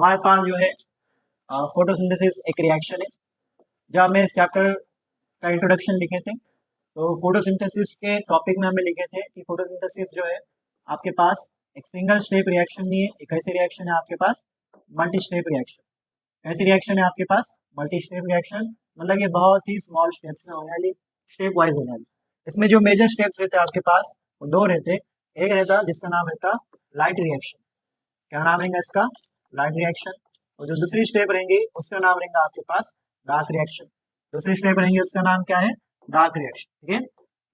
हमारे पास जो है फोटोसिंथेसिस एक रिएक्शन है। जब हमने इस चैप्टर का इंट्रोडक्शन लिखे थे तो फोटोसिंथेसिस के टॉपिक में हमें लिखे थे कि फोटोसिंथेसिस जो है आपके पास एक सिंगल स्टेप रिएक्शन नहीं है, एक ऐसी रिएक्शन है आपके पास मल्टी स्टेप रिएक्शन। ऐसी रिएक्शन है आपके पास मल्टी स्टेप रिएक्शन, मतलब ये बहुत ही स्मॉल स्टेप्स में होने वाली, स्टेप वाइज होने वाली। इसमें जो मेजर स्टेप्स रहते हैं आपके पास वो दो रहते। एक रहता जिसका नाम रहता लाइट रिएक्शन, क्या नाम रहेगा इसका, लाइट रिएक्शन। और जो दूसरी स्टेप रहेंगी उसका नाम रहेगा आपके पास डार्क रिएक्शन। दूसरी स्टेप रहेंगी उसका नाम क्या है, डार्क रिएक्शन। ठीक है,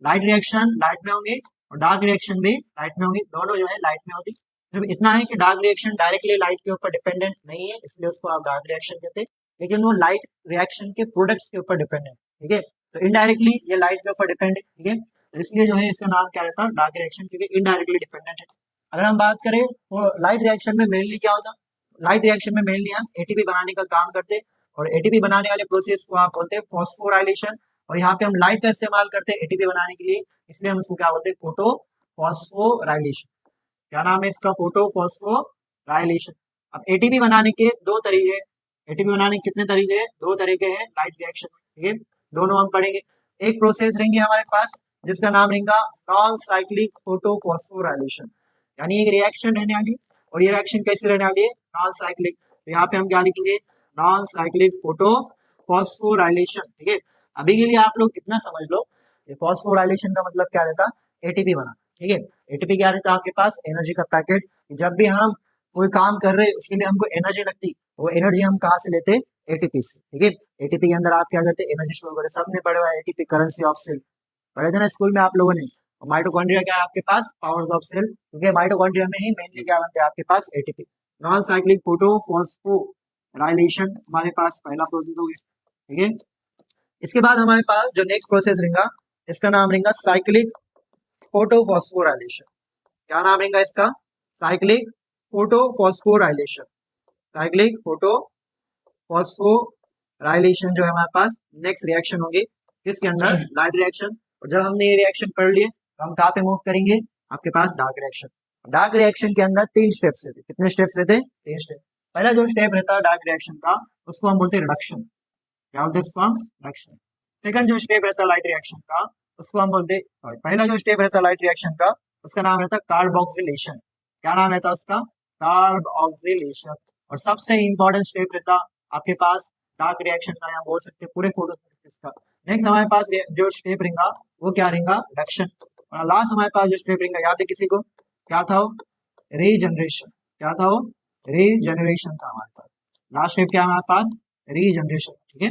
लाइट रिएक्शन लाइट में होंगे और डार्क रिएक्शन भी लाइट में होंगी, दोनों जो है लाइट में होगी। सिर्फ इतना है कि डार्क रिएक्शन डायरेक्टली लाइट के ऊपर डिपेंडेंट नहीं है, इसलिए उसको आप डार्क रिएक्शन कहते हैं, लेकिन वो लाइट रिएक्शन के प्रोडक्ट्स के ऊपर डिपेंडेंट। ठीक है, तो इनडायरेक्टली ये लाइट के ऊपर डिपेंड है। ठीक है, तो इसलिए जो है इसका नाम क्या रहता है, डार्क रिएक्शन, क्योंकि इनडायरेक्टली डिपेंडेंट है। अगर हम बात करें तो लाइट रिएक्शन में मेनली क्या होता, लाइट रिएक्शन में मेनली हम एटीपी बनाने का काम करते हैं, और एटीपी बनाने वाले प्रोसेस को आप बोलते हैं फॉस्फोराइलेशन। और यहाँ पे हम लाइट का इस्तेमाल करते हैं एटीपी बनाने के लिए, इसलिए हम इसको क्या बोलते हैं, फोटो फॉस्फोराइलेशन। क्या नाम है इसका, फोटो फॉस्फोराइलेशन। अब एटीपी बनाने के दो तरीके, एटीपी बनाने के कितने तरीके हैं, दो तरीके हैं लाइट रिएक्शन। ठीक है, दोनों हम पढ़ेंगे। एक प्रोसेस रहेंगे हमारे पास जिसका नाम रहेगा नॉन साइक्लिक फोटो फॉस्फोराइलेशन, यानी एक रिएक्शन रहने वाली, और ये रिएक्शन कैसे रहने वाली है, नॉन साइक्लिक। तो यहाँ पे हम क्या लिखेंगे, नॉन साइक्लिक फोटो फॉस्फोराइलेशन। ठीक है, अभी के लिए आप लोग इतना समझ लो, ये फॉस्फोराइलेशन का मतलब क्या रहता, एटीपी बना। ठीक है, एटीपी क्या रहता है आपके पास, एनर्जी का पैकेट। जब भी हम कोई काम कर रहे हैं उसके लिए हमको एनर्जी लगती, वो एनर्जी हम कहाँ से लेते, एटीपी से। ठीक है, एटीपी के अंदर आप क्या करते हैं, एनर्जी स्टोर करते। सबने पढ़ा हुआ है एटीपी, करेंसी ऑफ सेल, पढ़े थे ना स्कूल में आप लोगों ने। माइटोकॉन्ड्रिया क्या है आपके पास, पावर्स ऑफ सेल, क्योंकि माइटोकॉन्ड्रिया में ही मेनली क्या बनते हैं आपके पास, ATP. Non cyclic photo phosphorylation हमारे पास पहला प्रोसेस हो गया। ठीक है, इसके बाद हमारे पास जो नेक्स्ट प्रोसेस रहेगा इसका नाम रहेगा साइक्लिक फोटो फॉस्फोराइलेशन। क्या नाम रहेगा इसका, cyclic photo phosphorylation. Cyclic photo phosphorylation जो है हमारे पास नेक्स्ट रिएक्शन होगी, किसके अंदर, लाइट रिएक्शन। और जब हमने ये रिएक्शन पढ़ लिए तो हम कहाँ पे मूव करेंगे, आपके पास डार्क रिएक्शन। डार्क रिएक्शन के अंदर तीन स्टेप्स रहते, कितने स्टेप्स रहते, तीन स्टेप। पहला जो स्टेप रहता है डार्क रिएक्शन का उसको हम बोलते हैं रिडक्शन, क्या बोलते हैं इसको हम, रिडक्शन। सेकंड जो स्टेप रहता है लाइट रिएक्शन का उसको हम बोलते हैं, पहला जो स्टेप रहता है लाइट रिएक्शन का उसका नाम रहता है कार्बोक्सिलेशन। क्या नाम रहता है उसका, कार्बोक्सिलेशन। और सबसे इंपॉर्टेंट स्टेप रहता आपके पास डार्क रिएक्शन का, यहाँ बोल सकते हैं पूरे फोटोसिंथेसिस का। नेक्स्ट हमारे पास जो स्टेप रहेगा वो क्या रहेगा, रिडक्शन। और लास्ट हमारे पास जो स्टेप रहेगा, याद है किसी को, क्या था वो, रीजनरेशन। क्या था वो, रीजनरेशन था हमारे पास। लास्ट स्टेप क्या है हमारे पास, रीजनरेशन। ठीक है,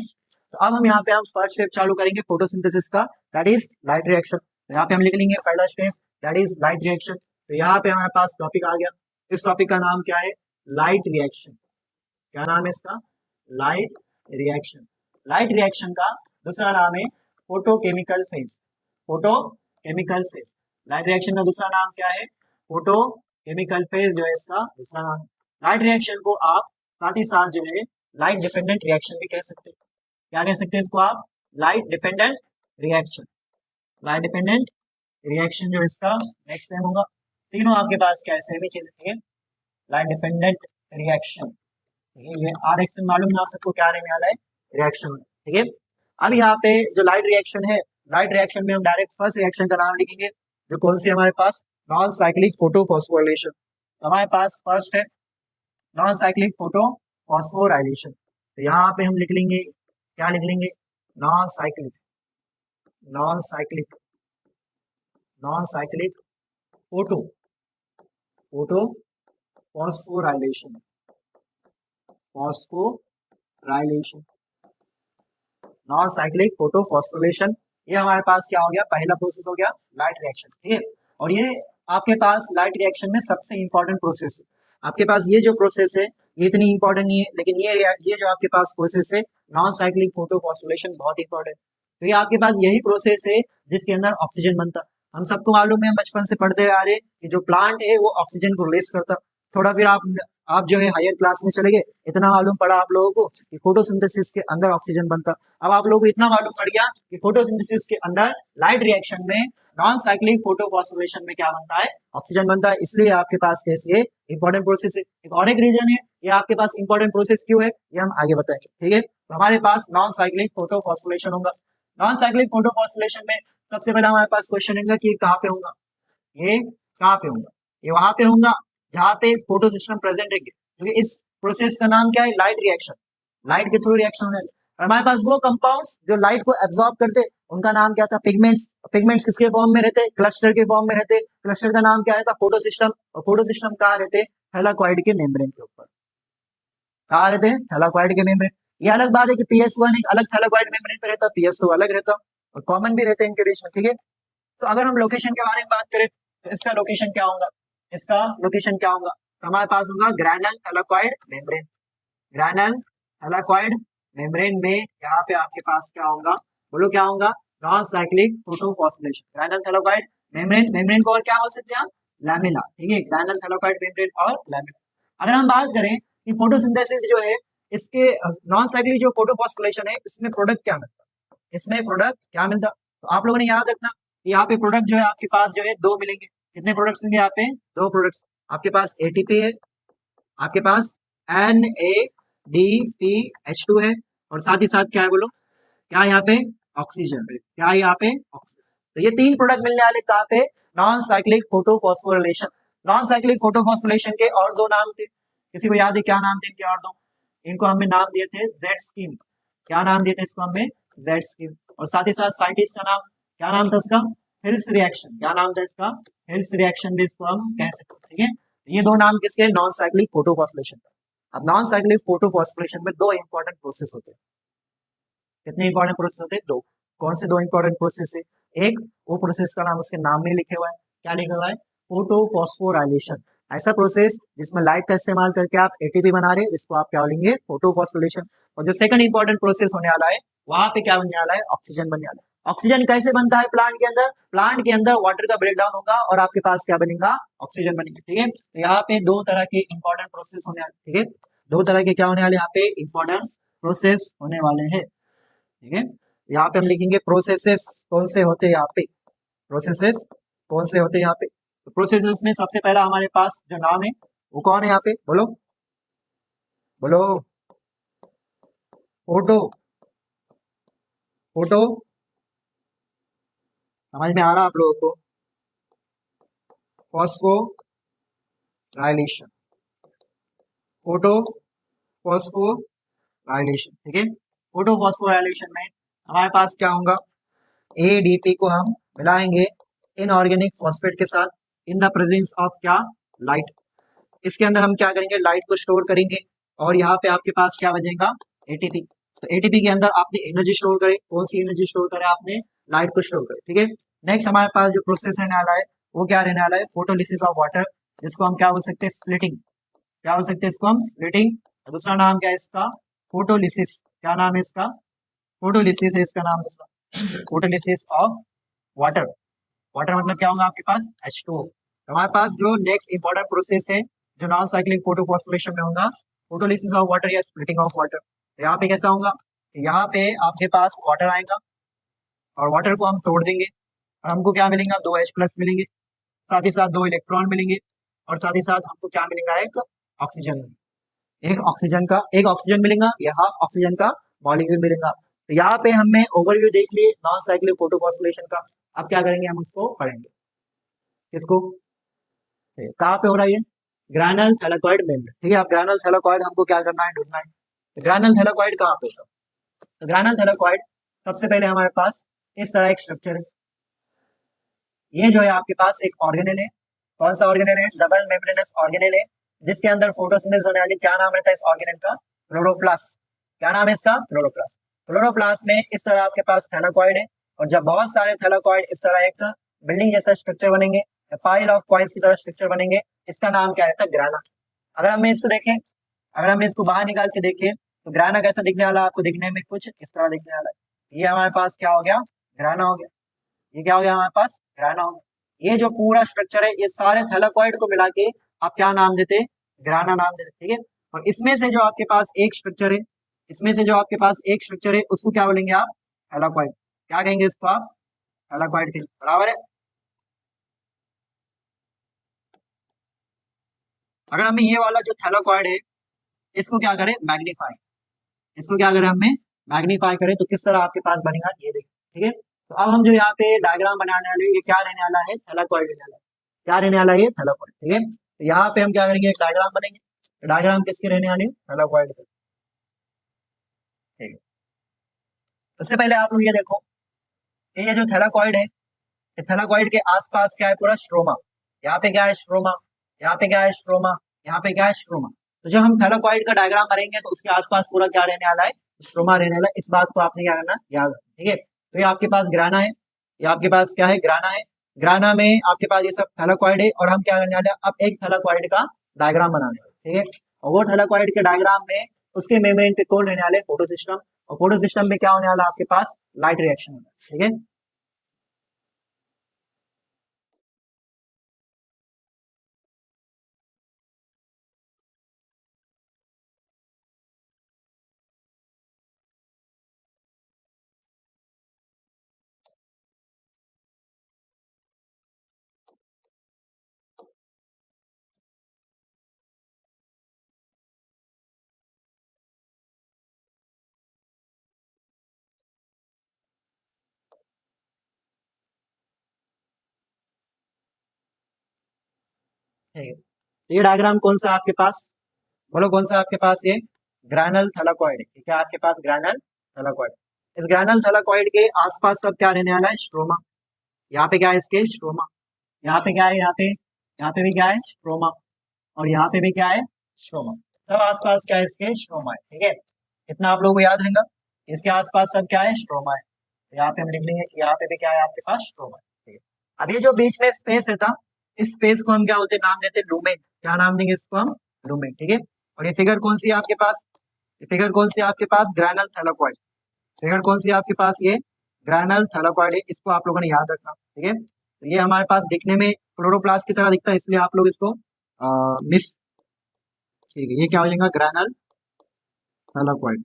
तो अब हम यहाँ पे हम फर्स्ट स्टेप चालू करेंगे फोटोसिंथेसिस का, दैट इज लाइट रिएक्शन। तो यहाँ पे हम लिख लेंगे पहला step that is light reaction. तो यहाँ पे हमारे पास टॉपिक आ गया, इस टॉपिक का नाम क्या है, लाइट रिएक्शन। क्या नाम है इसका, लाइट रिएक्शन। लाइट रिएक्शन का दूसरा नाम है photochemical phase, photochemical phase. Light reaction का दूसरा नाम क्या है, फोटोकेमिकल फेज जो है इसका दूसरा नाम। लाइट रिएक्शन को आप साथ ही साथ जो है लाइट डिपेंडेंट रिएक्शन भी कह सकते हैं। क्या कह सकते हैं इसको आप, light dependent reaction. Light dependent reaction जो इसका नेक्स्ट टाइम होगा। तीनों आपके पास क्या है, सेम ही चीज है, लाइट डिपेंडेंट रिएक्शन। ये आर एक्शन मालूम ना सबको, क्या रहने वाला है, रिएक्शन। ठीक है, अब यहाँ पे जो लाइट रिएक्शन है, लाइट रिएक्शन में हम डायरेक्ट फर्स्ट रिएक्शन का नाम लिखेंगे, जो कौन सी हमारे पास, नॉन साइक्लिक फोटो फॉस्फोराइलेशन। हमारे पास फर्स्ट है नॉन साइक्लिक फोटो फॉस्फोराइलेशन। तो यहाँ पे हम लिख लेंगे, क्या लिख लेंगे, non cyclic, non cyclic, non cyclic photo, photo phosphorylation, phosphorylation, non cyclic photo phosphorylation. ये हमारे पास क्या हो गया, पहला प्रोसेस हो गया लाइट रिएक्शन। ठीक है, और ये आपके पास लाइट रिएक्शन में सबसे इंपॉर्टेंट प्रोसेस है। आपके पास ये जो प्रोसेस है ये इतनी इंपॉर्टेंट नहीं है, लेकिन ये जो आपके पास प्रोसेस है नॉन साइक्लिक फोटो फॉस्फोराइलेशन बहुत इंपॉर्टेंट। तो ये आपके पास यही प्रोसेस है जिसके अंदर ऑक्सीजन बनता। हम सबको मालूम है, बचपन से पढ़ते आ रहे कि जो प्लांट है वो ऑक्सीजन को रिलीज करता। थोड़ा फिर आप जो है हायर क्लास में चले गए, इतना मालूम पड़ा आप लोगों को कि फोटोसिंथेसिस के अंदर ऑक्सीजन बनता। अब आप लोगों को इतना मालूम पड़ गया कि फोटोसिंथेसिस के अंदर लाइट रिएक्शन में नॉन साइक्लिक फोटोफॉस्फोरेशन में क्या बनता है, ऑक्सीजन बनता है, इसलिए आपके पास कैसे इंपॉर्टेंट प्रोसेस है। एक और एक रीजन है, ये आपके पास इंपॉर्टेंट प्रोसेस क्यों है ये हम आगे बताएंगे, ठीक है। तो हमारे पास नॉन साइक्लिक फोटोफॉस्फोरेशन होगा। नॉन साइक्लिक फोटोफॉस्फोरेशन में सबसे पहले हमारे पास क्वेश्चन होगा कि कहाँ पे होगा, ये कहाँ पे होगा, ये वहां पे होगा जहाँ पे फोटो सिस्टम प्रेजेंट है, क्योंकि इस प्रोसेस का नाम क्या है, लाइट रिएक्शन, लाइट के थ्रू रिएक्शन होने वाला। हमारे पास वो कंपाउंड्स जो लाइट को एब्जॉर्ब करते उनका नाम क्या था, पिगमेंट्स। पिगमेंट्स किसके फॉर्म में रहते, क्लस्टर के फॉर्म में रहते। क्लस्टर का नाम क्या रहता, फोटो सिस्टम। और फोटो सिस्टम कहाँ रहते, थैलाकोइड के मेम्ब्रेन के ऊपर। कहाँ रहते हैं, थैलाकोइड के मेम्ब्रेन। ये अलग बात है कि PS1 एक अलग थैलाकोइड मेम्ब्रेन पे रहता, PS2 अलग रहता, और कॉमन भी रहते हैं इनके बीच में, ठीक है। तो अगर हम लोकेशन के बारे में बात करें तो इसका लोकेशन क्या होगा, इसका लोकेशन क्या होगा, तो हमारे पास होगा ग्रैनल थैलाकोइड मेम्ब्रेन। ग्रैनल थैलाकोइड मेम्ब्रेन में यहाँ पे आपके पास क्या होगा, बोलो क्या होगा, non cyclic photophosphorylation. Granal thylakoid membrane, membrane को और क्या हो सकते हैं, लैमेला, ठीक है। ग्रैनल थैलाकोइड मेम्ब्रेन और लैमेला। अगर हम बात करें कि फोटोसिंथेसिस जो है इसके, नॉन साइक्लिक जो फोटोफॉस्फोरेशन है इसमें प्रोडक्ट क्या मिलता है, इसमें प्रोडक्ट क्या मिलता, तो आप लोगों ने याद रखना यहाँ पे प्रोडक्ट जो है आपके पास जो है दो मिलेंगे। कितने प्रोडक्ट्स मिलेंगे यहाँ पे, दो प्रोडक्ट्स। आपके पास ATP है, आपके पास NADPH2 है, और साथ ही साथ क्या है बोलो, क्या यहाँ पे ऑक्सीजन है, क्या यहाँ पे ऑक्सीजन। तो ये तीन प्रोडक्ट मिलने वाले कहाँ पे, non cyclic photophosphorylation. Non cyclic photophosphorylation के और दो नाम थे, किसी को याद है क्या नाम थे इनके और दो, इनको हमने नाम दिए थे जेड स्कीम। क्या नाम दिए थे इसको हमने, जेड स्कीम। और साथ ही साथ साइंटिस्ट का नाम क्या नाम था इसका, हिल्स रिएक्शन। क्या नाम था इसका, हिल्स रिएक्शन भी इसको हम कह सकते हैं, ठीक है। ये दो नाम किसके, नॉन साइक्लिक फोटोफॉस्फोरिलेशन का। अब नॉन साइक्लिक फोटोफॉस्फोरिलेशन में दो इंपॉर्टेंट प्रोसेस होते हैं। कितने इंपॉर्टेंट प्रोसेस होते हैं, दो। कौन से दो इंपॉर्टेंट प्रोसेस है, एक वो प्रोसेस का नाम उसके नाम में लिखे हुआ है, क्या लिखा हुआ है, फोटोफॉस्फोराइलेशन। ऐसा प्रोसेस जिसमें लाइट का इस्तेमाल करके आप ATP बना रहे हैं, इसको आप क्या बोलेंगे, फोटोफॉस्फोरिलेशन। और जो सेकंड इंपॉर्टेंट प्रोसेस होने वाला है वहां पे क्या बनने वाला है, ऑक्सीजन बनने वाला है। ऑक्सीजन कैसे बनता है प्लांट के अंदर, प्लांट के अंदर वाटर का ब्रेकडाउन होगा और आपके पास क्या बनेगा, ऑक्सीजन बनेगा, ठीक है। तो यहाँ पे दो तरह के इंपॉर्टेंट प्रोसेस होने वाले, ठीक है। दो तरह के क्या होने वाले यहाँ पे, इंपॉर्टेंट प्रोसेस होने वाले हैं, ठीक है। यहाँ पे हम लिखेंगे प्रोसेसेस कौन से होते हैं यहाँ पे, प्रोसेसेस कौन से होते हैं यहाँ पे। तो प्रोसेसेस में सबसे पहला हमारे पास जो नाम है वो कौन है यहाँ पे, बोलो बोलो, फोटो, फोटो समझ में आ रहा आप लोगों को, फॉस्फोराइलेशन, फोटो फॉस्फोराइलेशन, ठीक है। फोटो फॉस्फोराइलेशन में हमारे पास क्या होगा, ADP को हम मिलाएंगे इनऑर्गेनिक फॉस्फेट के साथ इन द प्रेजेंस ऑफ क्या, लाइट। इसके अंदर हम क्या करेंगे, लाइट को स्टोर करेंगे, और यहाँ पे आपके पास क्या बचेगा, ATP। तो ATP के अंदर आपने एनर्जी स्टोर करे, कौन सी एनर्जी स्टोर करे आपने, लाइट को स्टोर करे, ठीक है। नेक्स्ट हमारे पास जो प्रोसेस रहने वाला है वो क्या रहने वाला है, फोटोलिसिस ऑफ वाटर, जिसको हम क्या बोल सकते हैं, स्प्लिटिंग। क्या बोल सकते हैं इसको हम, स्प्लिटिंग। दूसरा नाम क्या है इसका, फोटोलिसिस। क्या नाम है इसका, फोटोलिसिस है इसका नाम, दूसरा फोटोलिसिस ऑफ वाटर। वाटर मतलब क्या होगा आपके पास, H2O। हमारे पास जो नेक्स्ट इंपॉर्टेंट प्रोसेस है जो नॉन साइक्लिक फोटोफॉस्फोरेशन में होगा, फोटोलिसिस ऑफ वाटर या स्प्लिटिंग ऑफ वाटर। यहाँ पे कैसा होगा, यहाँ पे आपके पास वाटर आएगा और वाटर को हम तोड़ देंगे और हमको क्या मिलेगा, 2H+ मिलेंगे, साथ ही साथ 2 इलेक्ट्रॉन मिलेंगे, और साथ ही साथ हमको क्या मिलेगा, एक ऑक्सीजन, एक ऑक्सीजन मिलेगा, या हाफ ऑक्सीजन का मॉलिक्यूल मिलेगा। तो यहाँ पे हमें ओवरव्यू देख लिए नॉन साइक्लिक फोटोफॉस्फोरेशन का। अब क्या करेंगे, हम उसको पढ़ेंगे, किसको, कहाँ पे हो रहा है ये, ग्रैनल थैलाकोइड मेम्ब्रेन, ठीक है। अब ग्रैनल थैलाकोइड हमको क्या करना है, ढूंढना है। ग्रैनल थैलाकोइड कहाँ पे, तो ग्रैनल थैलाकोइड सबसे पहले हमारे पास इस तरह एक स्ट्रक्चर है। ये जो है आपके पास एक ऑर्गेनेल है, कौन सा ऑर्गेनेल है, डबल मेम्ब्रेनस ऑर्गेनेल है, जिसके अंदर फोटोसिंथेसिस होने वाली, क्या नाम रहता है इस ऑर्गेनेल का, क्लोरोप्लास्ट। क्या नाम है इसका, क्लोरोप्लास्ट। क्लोरोप्लास्ट में इस तरह आपके पास थैलाकोइड है, और जब बहुत सारे थैलाकोइड इस तरह एक बिल्डिंग जैसा स्ट्रक्चर बनेंगे, पाइल ऑफ कॉइन्स की तरह स्ट्रक्चर बनेंगे, इसका नाम क्या रहता है, ग्राना। अगर हम इसको देखें, अगर हम इसको बाहर निकाल के देखें तो ग्राना कैसा दिखने वाला, आपको दिखने में कुछ इस तरह दिखने वाला है। ये हमारे पास क्या हो गया, ग्राना हो गया। ये क्या हो गया हमारे पास, ग्राना हो गया। ये जो पूरा स्ट्रक्चर है ये सारे थैलाकोइड को मिला के आप क्या नाम देते, ग्राना नाम देते, ठीक है। और इसमें से जो आपके पास एक स्ट्रक्चर है, इसमें से जो आपके पास एक स्ट्रक्चर है उसको क्या बोलेंगे आप, थैलाकोइड। क्या कहेंगे इसको आप, थैलाकोइड, बराबर है। अगर हमें ये वाला जो थैलाकॉइड है इसको क्या करें, मैग्नीफाई, इसको क्या करें हमें मैग्नीफाई करें, तो किस तरह आपके पास बनेगा ये देखिए, ठीक है। तो अब हम जो यहाँ पे डायग्राम बनाने वाले हैं, ये क्या रहने वाला है, थैलाकॉइड रहने वाला है, क्या रहने वाला है ये थैलाकॉइड, ठीक है। तो यहाँ पे हम क्या करेंगे, एक डायग्राम बनेंगे, तो डायग्राम किसके रहने वाले, थैलाकॉइड के, ठीक है। उससे पहले आप लोग ये देखो, ये जो थैलाकॉइड है, ये थैलाकॉइड के आसपास क्या है, पूरा स्ट्रोमा, यहाँ पे क्या है स्ट्रोमा, यहाँ पे क्या है स्ट्रोमा, यहाँ पे क्या है स्ट्रोमा। तो जब हम थैलाकॉइड का डायग्राम बनेंगे तो उसके आसपास पूरा क्या रहने वाला है, स्ट्रोमा रहने वाला है। इस बात को आपने क्या करना, याद रखना, ठीक है। तो ये आपके पास ग्राना है, ये आपके पास क्या है, ग्राना है, ग्राना में आपके पास ये सब थैलाकॉइड है, और हम क्या करने वाले हैं, अब एक थैलाकॉइड का डायग्राम बनाने वाले, ठीक है। और वो थैलाकॉइड के डायग्राम में उसके मेम्ब्रेन पे कौन रहने वाले, फोटो सिस्टम, और फोटो सिस्टम में क्या होने वाला आपके पास, लाइट रिएक्शन होगा, ठीक है। ठीक है, तो ये डायग्राम कौन सा आपके पास, बोलो कौन सा आपके पास, ये ग्रैनल थैलाकॉइड है, ठीक है, आपके पास ग्रैनल थैलाकॉइड। इस ग्रैनल थैलाकॉइड के आसपास सब क्या रहने वाला है, स्ट्रोमा, यहाँ पे क्या है इसके स्ट्रोमा, यहाँ पे क्या है, यहाँ पे भी क्या है स्ट्रोमा, और यहाँ पे भी क्या है स्ट्रोमा, सब आसपास क्या है इसके स्ट्रोमा है, ठीक है। इतना आप लोगों को याद रहेगा, इसके आसपास सब क्या है स्ट्रोमा है, तो यहाँ पे हम लिख लेंगे कि यहाँ पे भी क्या है आपके पास स्ट्रोमा है, ठीक है। अब ये जो बीच में स्पेस रहता, इस स्पेस को हम क्या बोलते हैं, नाम देते हैं लूमेन, क्या नाम देंगे इसको हम, लूमेन, ठीक है। और ये फिगर कौन सी है आपके पास, ये फिगर कौन सी है आपके पास, ग्रैनल थैलाकॉइड, फिगर कौन सी है आपके पास, ये ग्रैनल थैलाकॉइड है, इसको आप लोगों ने याद रखना, ठीक है। तो ये हमारे पास दिखने में क्लोरोप्लास्ट की तरह दिखता है, इसलिए आप लोग इसको मिस, ठीक है, ये क्या हो जाएगा, ग्रैनल थैलाकॉइड,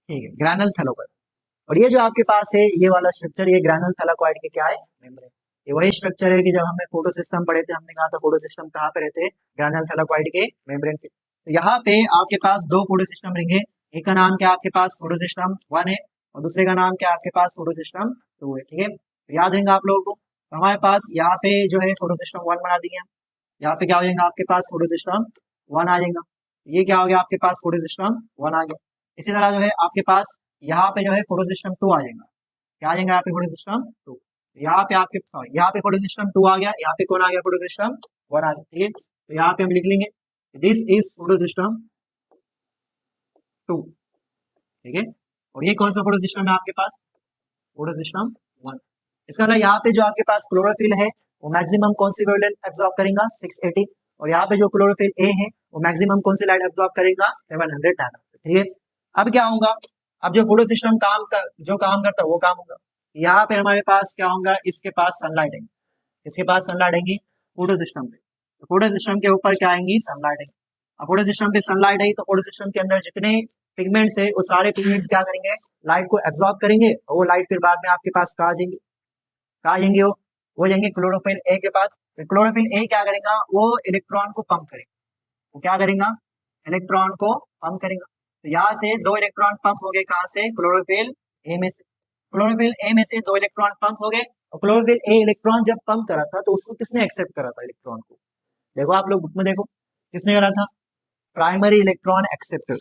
ठीक है, ग्रैनल थैलाकॉइड। और ये जो आपके पास है ये वाला स्ट्रक्चर, ये ग्रैनल थैलाकॉइड के क्या है, मेम्ब्रेन, ये वही स्ट्रक्चर है कि जब हमने फोटो सिस्टम पढ़े थे, हमने कहा था फोटो सिस्टम कहाँ पे रहते हैं, ग्रैनल थैलाकॉइड के मेम्ब्रेन पे। तो यहाँ पे आपके पास दो फोटो सिस्टम रहेंगे, एक का नाम क्या आपके पास फोटो सिस्टम 1 है, और दूसरे का नाम क्या आपके पास फोटो सिस्टम 2 है, ठीक है। तो याद रहेगा आप लोगों को, तो हमारे पास यहाँ पे जो है फोटो सिस्टम 1 बना दिए, यहाँ पे क्या हो जाएगा आपके पास फोटो सिस्टम 1 आ जाएगा, ये क्या हो गया आपके पास फोटो सिस्टम 1 आ गया। इसी तरह जो है आपके पास यहाँ पे जो है फोटो सिस्टम 2 आ जाएगा, क्या आ जाएगा यहाँ पे फोटो सिस्टम 2, यहाँ पे आपके सॉरी यहाँ पे फोटो सिस्टम 2 आ गया, यहाँ पे कौन आ गया, फोटो सिस्टम 1 आ गया, ठीक है। तो यहाँ पे हम लिख लेंगे दिस इज फोटो सिस्टम 2, ठीक है। और ये कौन सा फोटो सिस्टम है आपके पास, फोटो सिस्टम 1। इसका मतलब यहाँ पे जो आपके पास क्लोरोफिल है वो मैक्सिमम कौन सी वेवलेंथ एब्जॉर्ब करेगा, 680, और यहाँ पे जो क्लोरोफिल ए है वो मैक्सिमम कौन सी लाइट एब्जॉर्ब करेगा, 700 नैनो, ठीक है। अब क्या होगा, अब जो फोटो सिस्टम जो काम करता है वो काम होगा, यहाँ पे हमारे पास क्या होगा, इसके पास सनलाइट आएंगी, इसके पास सनलाइट आएंगी फोटो सिस्टम पे, तो फोटो सिस्टम के ऊपर क्या आएंगी, सनलाइट आएंगी। अब फोटो सिस्टम पे सनलाइट आई तो फोटो सिस्टम के अंदर जितने पिगमेंट्स है वो सारे पिगमेंट्स क्या करेंगे, लाइट को एब्जॉर्ब करेंगे, और वो लाइट फिर बाद में आपके पास कहा जाएंगे, कहा जाएंगे वो जाएंगे क्लोरोफिल ए के पास। क्लोरोफिल ए क्या करेगा, वो इलेक्ट्रॉन को पंप करेगा, वो क्या करेगा, इलेक्ट्रॉन को पंप करेगा। तो यहाँ से 2 इलेक्ट्रॉन पंप हो गए, कहाँ से, क्लोरोफिल ए में से, क्लोरोफिल ए में से 2 इलेक्ट्रॉन पंप हो गए। और क्लोरोफिल ए इलेक्ट्रॉन जब पंप करा था तो उसको किसने एक्सेप्ट करा था, इलेक्ट्रॉन को, देखो आप लोग बुक में देखो किसने करा था, प्राइमरी इलेक्ट्रॉन एक्सेप्टर,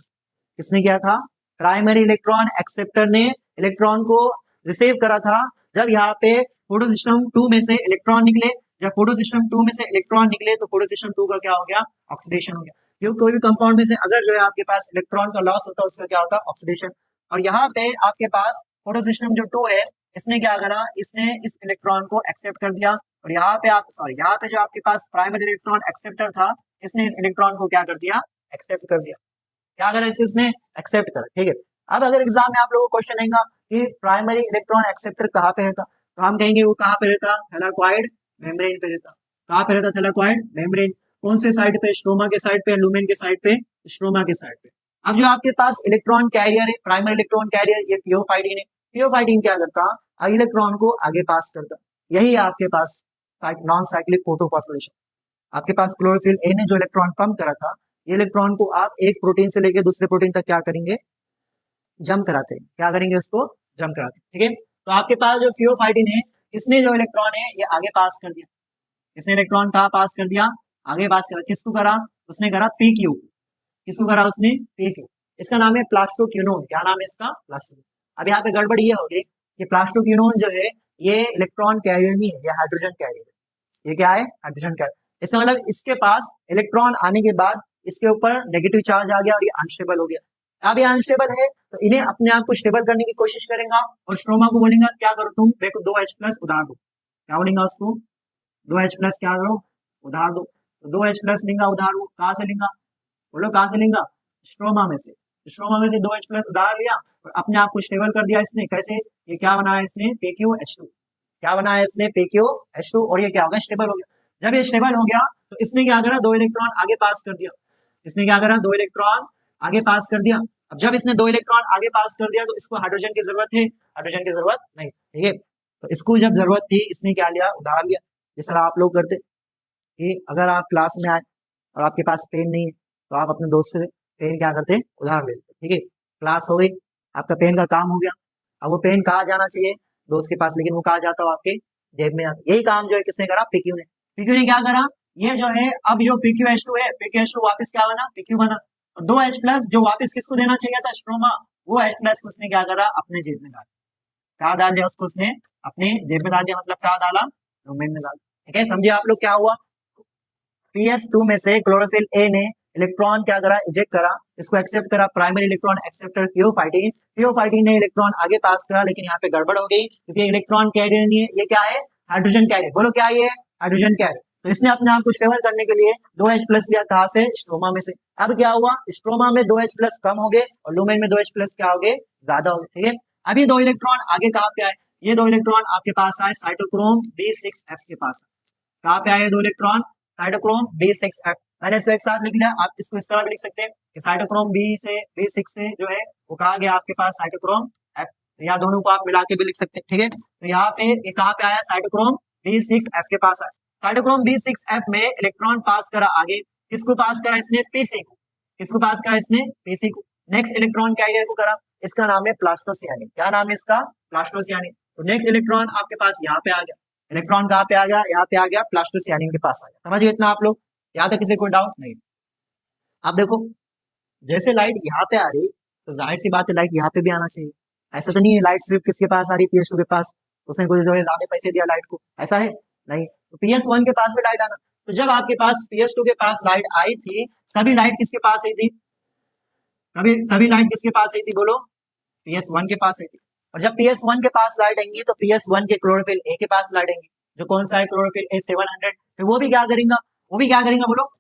किसने किया था, प्राइमरी इलेक्ट्रॉन एक्सेप्टर ने इलेक्ट्रॉन को रिसीव करा था। जब यहाँ पे फोटो सिस्टम 2 में से इलेक्ट्रॉन निकले, जब फोटो सिस्टम 2 में से इलेक्ट्रॉन निकले तो फोटो सिस्टम 2 का क्या हो गया, ऑक्सीडेशन हो गया, क्योंकि कोई भी कंपाउंड में से अगर जो है आपके पास इलेक्ट्रॉन का लॉस होता है उसका क्या होता है, ऑक्सीडेशन। और यहाँ पे आपके पास फोटो सिस्टम जो 2 है इसने क्या करा, इसने इस इलेक्ट्रॉन को एक्सेप्ट कर दिया, और यहाँ पे आप सॉरी यहाँ पे जो आपके पास प्राइमरी इलेक्ट्रॉन एक्सेप्टर था इसने इस इलेक्ट्रॉन को क्या कर दिया, एक्सेप्ट कर दिया, क्या करा इसने एक्सेप्ट करा, ठीक है। अब अगर एग्जाम में आप लोगों को क्वेश्चन आएगा कि प्राइमरी इलेक्ट्रॉन एक्सेप्टर कहाँ पे रहता, तो हम कहेंगे वो कहाँ पे रहता, थैलाकॉइड मेम्ब्रेन पे रहता, कहाँ पे रहता, थैलाकॉइड मेम्ब्रेन, कौन से साइड पे, स्ट्रोमा के साइड पे, लूमेन के साइड पे, स्ट्रोमा के साइड पे। अब जो आपके पास इलेक्ट्रॉन कैरियर है, प्राइमरी इलेक्ट्रॉन कैरियर, ये पियोफाइटिन है, पियोफाइटिन क्या करता, इलेक्ट्रॉन को आगे पास करता, यही आपके पास नॉन साइक्लिक फोटोफॉस्फोरेशन। आपके पास क्लोरोफिल ए ने जो इलेक्ट्रॉन पंप करा था, ये इलेक्ट्रॉन को आप एक प्रोटीन से लेके दूसरे प्रोटीन तक क्या करेंगे, जम कराते हैं। क्या करेंगे, उसको जम कराते हैं। ठीक है, तो आपके पास जो थियोफाइटिन है, इसने जो इलेक्ट्रॉन है ये आगे पास कर दिया। इसने इलेक्ट्रॉन कहाँ पास कर दिया, आगे पास करा। किसको करा, उसने करा पीक्यू। किसको करा उसने, पीक्यू। इसका नाम है प्लास्टोक्यूनोन। क्या नाम है इसका, प्लास्टो। अब यहाँ पे गड़बड़ ये होगी कि प्लास्टोक्यूनोन जो है ये इलेक्ट्रॉन कैरियर नहीं है, ये हाइड्रोजन कैरियर है। ये क्या है, हाइड्रोजन कैरियर। इसका मतलब इसके पास इलेक्ट्रॉन आने के बाद इसके ऊपर नेगेटिव चार्ज आ गया और ये अनस्टेबल हो गया। अब ये अनस्टेबल है तो इन्हें अपने आप को स्टेबल करने की कोशिश करेगा और स्ट्रोमा को बोलेगा क्या करो तुम, मेरे को 2H+ उधार दो। क्या बोलेगा उसको, 2H+ क्या करो, उधार दो। तो 2H+ लेगा उधार, वो कहाँ से लेगा, बोलो कहाँ से लेगा, स्ट्रोमा में से। स्ट्रोमा में से 2H+ उधार लिया और अपने आप को स्टेबल कर दिया इसने। कैसे, ये क्या बनाया इसने, PQH2। क्या बनाया इसने, PQH2। और ये क्या होगा, स्टेबल हो गया। जब ये स्टेबल हो गया तो इसने क्या करा, 2 इलेक्ट्रॉन आगे पास कर दिया। इसने क्या करा, 2 इलेक्ट्रॉन आगे पास कर दिया। अब जब इसने 2 इलेक्ट्रॉन आगे पास कर दिया तो इसको हाइड्रोजन की जरूरत है, हाइड्रोजन की जरूरत नहीं। ठीक है, तो इसको जब जरूरत थी इसने क्या लिया, उधार लिया। जिस तरह आप लोग करते कि अगर आप क्लास में आए और आपके पास पेन नहीं है तो आप अपने दोस्त से पेन क्या करते, उधार लेते। ठीक है, क्लास हो गई, आपका पेन का काम हो गया। अब वो पेन कहाँ जाना चाहिए, दोस्त के पास, लेकिन वो कहाँ जाता हो, आपके जेब में आता। यही काम जो है किसने करा, पीक्यू ने। पीक्यू ने क्या करा, ये जो है अब जो PQH2 है, PQH2 वापस क्या बना, PQ बना। और 2H+ जो वापस किसको देना चाहिए था, स्ट्रोमा, वो H+ को उसने क्या करा, अपने जेब में डाल। क्या डाल दिया उसको, उसने अपने जेब में डाल दिया। मतलब क्या डाला, डोमेन में डाल। ठीक है, समझे आप लोग क्या हुआ। PS2 में से क्लोरोफिल ए ने इलेक्ट्रॉन क्या करा, इजेक्ट करा, इसको एक्सेप्ट करा, प्राइमरी इलेक्ट्रॉन एक्सेप्टर थियोफाइटिन। थियोफाइटिन ने इलेक्ट्रॉन आगे पास करा, लेकिन यहाँ पे गड़बड़ हो गई क्योंकि इलेक्ट्रॉन कैरियर नहीं है, ये क्या है, हाइड्रोजन कैरियर। बोलो क्या ये, हाइड्रोजन कैरियर। तो इसने अपने आप को स्टेबल करने के लिए 2H+ लिया, कहां से, स्ट्रोमा में से। अब क्या हुआ, स्ट्रोमा में 2H+ कम हो गए और लुमेन में 2H+ क्या हो गए, ज्यादा हो गए। ठीक है, अभी 2 इलेक्ट्रॉन आगे कहाँ पे आए, ये 2 इलेक्ट्रॉन आपके पास आए साइटोक्रोम B6F के पास। कहाँ पे आए 2 इलेक्ट्रॉन, साइटोक्रोम B6F। मैंने इसको एक साथ लिख लिया, आप इसको इस तरह भी लिख सकते हैं कि साइटोक्रोम B6 से जो है वो कहा गया आपके पास साइटोक्रोम F। या दोनों को आप मिला के भी लिख सकते हैं। ठीक है, तो यहाँ पे ये कहाँ पे आया, साइटोक्रोम B6F के पास आया। साइटोक्रोम B6F में इलेक्ट्रॉन पास करा आगे, किसको पास करा इसने, PC को। किसको पास करा इसने, PC को। नेक्स्ट इलेक्ट्रॉन कैरियर को करा, इसका नाम है प्लास्टोसियानिन। क्या नाम है इसका, प्लास्टोसियानिन। तो नेक्स्ट इलेक्ट्रॉन आपके पास यहाँ पे आ गया। इलेक्ट्रॉन कहाँ पे आ गया, यहाँ पे आ गया, प्लास्टोसियानिन के पास आ गया। समझिए इतना आप लोग, यहाँ तक किसी कोई डाउट नहीं। आप देखो, जैसे लाइट यहाँ पे आ रही तो जाहिर सी बात है लाइट यहाँ पे भी आना चाहिए। ऐसा तो नहीं है लाइट सिर्फ किसके पास आ रही, PS2 के पास, उसने कुछ जो है ज्यादा पैसे दिया लाइट को, ऐसा है नहीं। तो PS1 के पास भी लाइट आना। तो जब आपके पास PS2 के पास लाइट आई थी, तभी लाइट किसके पास आई थी, तभी लाइट किसके पास आई थी, बोलो, PS1 के पास आई थी। और जब PS1 के पास लाइट आएंगी तो PS1 के क्लोरोफिल ए के पास लाइट आएंगी, जो कौन सा है, क्लोरोफिल ए 700। फिर वो भी क्या करेगा, वो भी क्या करेगा, बोलो,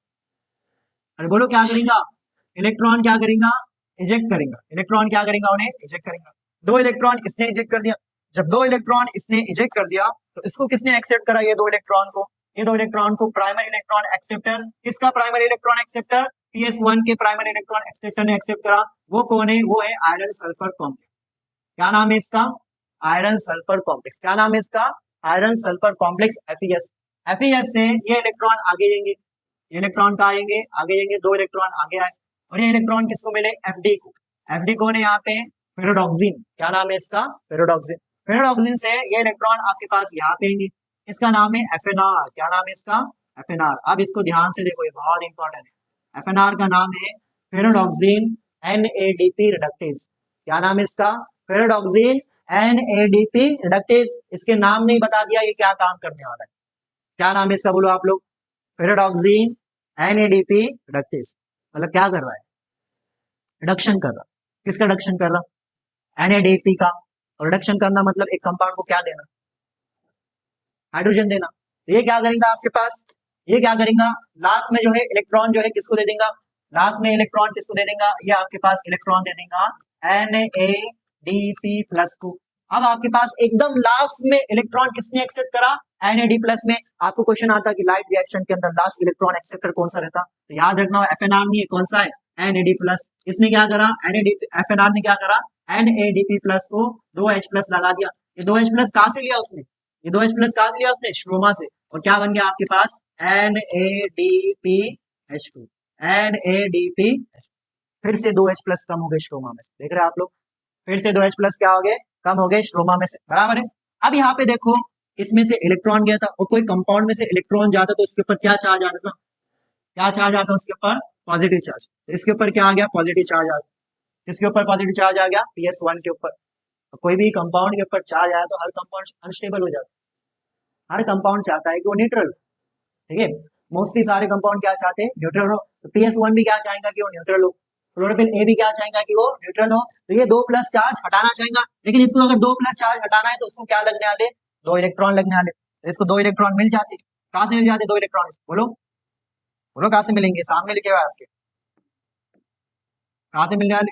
अरे बोलो क्या करेगा, इलेक्ट्रॉन क्या करेगा, इजेक्ट करेगा। इलेक्ट्रॉन क्या करेगा, उन्हें इजेक्ट करेगा। 2 इलेक्ट्रॉन इसने इजेक्ट कर दिया। जब 2 इलेक्ट्रॉन इसने इजेक्ट कर दिया तो इसको किसने एक्सेप्ट करा, ये 2 इलेक्ट्रॉन को, ये 2 इलेक्ट्रॉन को प्राइमरी इलेक्ट्रॉन एक्सेप्टर, किसका प्राइमरी इलेक्ट्रॉन एक्सेप्टर, PS1 के प्राइमरी इलेक्ट्रॉन एक्सेप्टर ने एक्सेप्ट करा। वो कौन है, वो है आयरन सल्फर कॉम्प्लेक्स। क्या नाम है इसका, आयरन सल्फर कॉम्प्लेक्स। क्या नाम है इसका, iron sulphur complex, FeS। FeS से ये इलेक्ट्रॉन आगे जाएंगे, ये इलेक्ट्रॉन कहाँ आएंगे, आगे जाएंगे, 2 इलेक्ट्रॉन आगे आए और ये इलेक्ट्रॉन किसको मिले, FD को। FD कौन है यहाँ पे, फेरोडॉक्सिन। क्या नाम है इसका, फेरोडॉक्सिन। फेरोडॉक्सिन से ये इलेक्ट्रॉन आपके पास यहाँ पे आएंगे, इसका नाम है FNR। क्या नाम है इसका, FNR। अब इसको ध्यान से देखो, ये बहुत इंपॉर्टेंट है। FNR का नाम है फेरोडॉक्सिन NADP रिडक्टेज। क्या नाम है इसका, फेरोडॉक्सिन NADP रिडक्टेज। इसके नाम नहीं बता दिया ये क्या काम करने वाला है। क्या नाम है इसका, बोलो आप लोग, फेरोडॉक्सिन NADP रिडक्टेज। मतलब क्या कर रहा है, रिडक्शन कर रहा। किसका रिडक्शन कर रहा, NADP का। और रिडक्शन करना मतलब एक कंपाउंड को क्या देना, हाइड्रोजन देना। ये क्या करेगा आपके पास, ये क्या करेगा, लास्ट में जो है इलेक्ट्रॉन जो है किसको दे देगा, लास्ट में इलेक्ट्रॉन किसको दे देगा, ये आपके पास इलेक्ट्रॉन दे देगा NADP+ को। अब आपके पास एकदम लास्ट में इलेक्ट्रॉन किसने एक्सेप्ट करा, NAD+ में। आपको क्वेश्चन आता है कि लाइट रिएक्शन के अंदर लास्ट इलेक्ट्रॉन एक्सेप्टर कौन सा रहता, तो याद रखना FNR नहीं है, कौन सा है, NAD+। इसने क्या करा, FNR ने क्या करा, NADP+ को 2H+ लगा दिया। ये 2H+ कहां से लिया उसने, ये 2H+ कहां से लिया उसने, स्ट्रोमा से। और क्या बन गया आपके पास NADPH2 NADP, फिर से 2H प्लस कम हो गए स्ट्रोमा में से, देख रहे हैं आप लोग, फिर से 2H प्लस क्या हो गए, कम हो गए स्ट्रोमा में से, बराबर है। अब यहाँ पे देखो इसमें से इलेक्ट्रॉन गया था और कोई कंपाउंड में से इलेक्ट्रॉन जाता तो इसके ऊपर क्या चार्ज आता था, क्या चार्ज आता उसके ऊपर, पॉजिटिव चार्ज। इसके ऊपर क्या आ गया, पॉजिटिव चार्ज आ गया। इसके ऊपर पॉजिटिव चार्ज आ गया PS1 के ऊपर। तो कोई भी कंपाउंड के ऊपर चार्ज आया तो हर कंपाउंड अनस्टेबल हो जाता है, हर कंपाउंड चाहता है कि वो न्यूट्रल, ठीक है। मोस्टली सारे कंपाउंड क्या चाहते हैं, न्यूट्रल हो। तो PS1 भी क्या चाहेगा कि वो न्यूट्रल हो, क्लोरोफिल ए भी क्या चाहेगा कि वो न्यूट्रल हो। तो ये 2 प्लस चार्ज हटाना चाहेगा, लेकिन इसको अगर 2 प्लस चार्ज हटाना है तो उसको क्या लगने वाले, 2 इलेक्ट्रॉन लगने वाले। तो इसको 2 इलेक्ट्रॉन मिल जाते, कहां से मिल जाते 2 इलेक्ट्रॉन, बोलो बोलो कहां से मिलेंगे, सामने लिखे हुए आपके, कहां से मिलने वाले,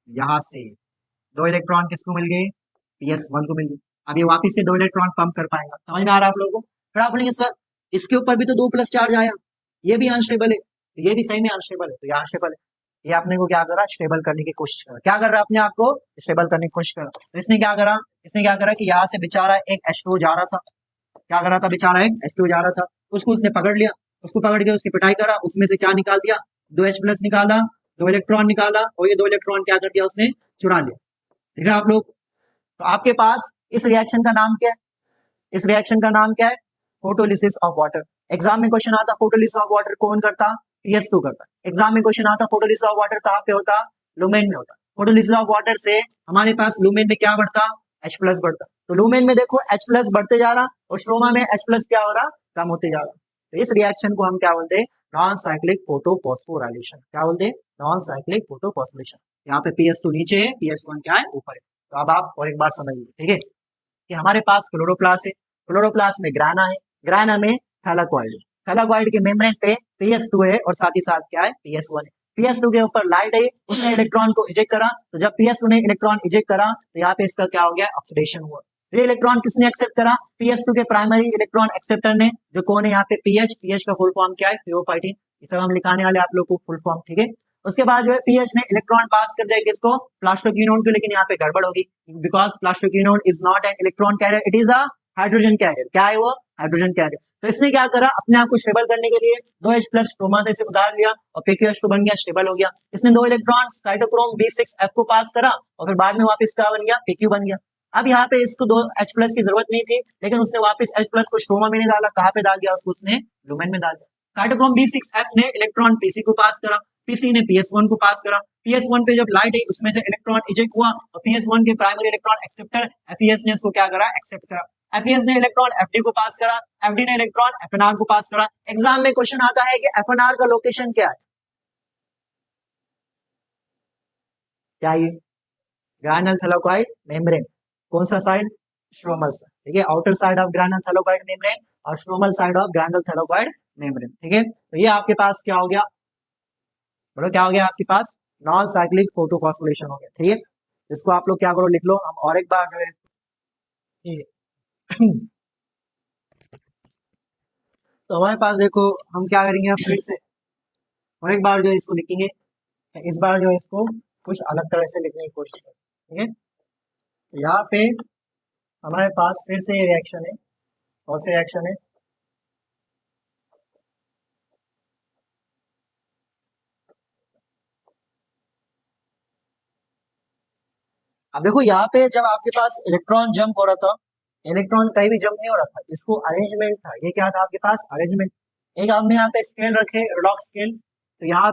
यहाँ से 2 इलेक्ट्रॉन किसको मिल गए, PS1 को मिल गए। अब ये वापिस से 2 इलेक्ट्रॉन पंप कर पाएगा, समझ में आ रहा है आप लोगों को। फिर आप बोलेंगे सर इसके ऊपर भी तो 2 प्लस चार्ज आया, ये भी अनस्टेबल है, ये भी सही में अनस्टेबल है, तो ये अनस्टेबल है। ये आपने को क्या करा, स्टेबल करने की कोशिश करा, क्या कर रहा है अपने आप को स्टेबल करने की कोशिश करा। तो इसने क्या करा, इसने क्या करा कि यहाँ से बेचारा एक H2 जा रहा था, क्या कर रहा था बेचारा, एक H2 जा रहा था, उसको उसने पकड़ लिया, उसको पकड़ के उसकी पिटाई करा, उसमें से क्या निकाल दिया, 2H प्लस निकाला, 2 इलेक्ट्रॉन निकाला, और ये 2 इलेक्ट्रॉन क्या कर दिया उसने, चुरा लिया। ठीक है आप लोग। तो आपके पास इस रिएक्शन का नाम क्या है, इस रिएक्शन का नाम क्या है, फोटोलिसिस ऑफ वाटर। एग्जाम में क्वेश्चन आता फोटोलिसिस ऑफ वाटर कौन करता, PS2 करता। एग्जाम में क्वेश्चन आता फोटोलिसिस ऑफ वाटर कहाँ पे होता, लुमेन में होता। फोटोलिसिस ऑफ वाटर से हमारे पास लुमेन में क्या बढ़ता, H प्लस बढ़ता। तो लुमेन में देखो H प्लस बढ़ते जा रहा और स्ट्रोमा में H प्लस क्या हो रहा, कम होते जा रहा। तो इस रिएक्शन को हम क्या बोलते हैं, नॉन साइक्लिक फोटोफॉस्फोराइलेशन। क्या बोलते हैं, नॉन साइक्लिक फोटोफॉस्फोराइलेशन। यहाँ पे PS2 नीचे है, PS1 क्या है, ऊपर है। तो अब आप और एक बार समझिए, ठीक है, कि हमारे पास क्लोरोप्लास्ट है, क्लोरोप्लास्ट में ग्राना है, ग्राना में थैलाकॉइड है, थैलाकॉइड के मेम्ब्रेन पे PS2 है और साथ ही साथ क्या है, PS1 है। PS2 के ऊपर लाइट है, उसने इलेक्ट्रॉन को इजेक्ट करा, तो जब PS2 ने इलेक्ट्रॉन इजेक्ट करा तो यहाँ पे इसका क्या हो गया, ऑक्सीडेशन हुआ। ये इलेक्ट्रॉन किसने एक्सेप्ट करा, PS2 के प्राइमरी इलेक्ट्रॉन एक्सेप्टर ने, जो कौन है यहाँ पे PH का फुल फॉर्म क्या है, थियोफाइटिन। इस तरह हम लिखाने वाले आप लोग को फुल फॉर्म, ठीक है। उसके बाद जो है PH ने इलेक्ट्रॉन पास कर दिया किसको, प्लास्टोक्विनोन को, लेकिन यहाँ पे गड़बड़ होगी, because plastoquinone is not an electron carrier, it is a hydrogen carrier. क्या है वो, हाइड्रोजन कैरियर। तो इसने क्या करा, अपने आप को स्टेबल करने के लिए 2H प्लस स्ट्रोमा से उतार लिया और PQH2 बन गया, स्टेबल हो गया। इसने 2 इलेक्ट्रॉन साइटोक्रोम B6F को पास करा और फिर बाद में वापस क्या बन गया, PQ बन गया। अब यहाँ पे इसको 2H प्लस की जरूरत नहीं थी, लेकिन उसने वापस H प्लस को स्ट्रोमा में नहीं डाला, कहाँ पे डाल दिया उसको, उसने लुमेन में डाल दिया। साइटोक्रोम B6F ने इलेक्ट्रॉन PC को पास करा, PC ने PS1 को पास करा। PS1 पे जब लाइट आई उसमें से इलेक्ट्रॉन इजेक्ट हुआ और PS1 के प्राइमरी इलेक्ट्रॉन एक्सेप्टर FES ने इसको क्या करा, एक्सेप्ट करा। FES ने इलेक्ट्रॉन FD को पास करा, FD ने इलेक्ट्रॉन FNR को पास करा। एग्जाम में क्वेश्चन आता है कि FNR का लोकेशन क्या है, क्या ये, ग्रैनुलर थैलाकॉइड मेम्ब्रेन, कौन सा साइड, स्ट्रोमल साइड, ठीक है, outer side of granular thylakoid membrane और stromal side of granular thylakoid membrane, ठीक है। तो ये आपके पास क्या हो गया, बोलो क्या हो गया आपके पास, नॉन साइक्लिक फोटोफॉस्फोरेशन हो गया, ठीक है। इसको आप लोग क्या करो, लिख लो। हम और एक बार जो है तो हमारे पास देखो हम क्या करेंगे, अब फिर से और एक बार जो है इसको लिखेंगे, इस बार जो है इसको कुछ अलग तरह से लिखने की कोशिश करें, ठीक है। तो यहाँ पे हमारे पास फिर से ये रिएक्शन है, कौन सी रिएक्शन है, अब देखो यहाँ पे जब आपके पास इलेक्ट्रॉन जंप हो रहा था, इलेक्ट्रॉन कहीं भी जंप नहीं हो रहा था, इसको अरेंजमेंट था, ये क्या था आपके पास, अरेंजमेंट। एक हमने यहाँ पे स्केल रखे, रेडॉक्स स्केल। तो यहाँ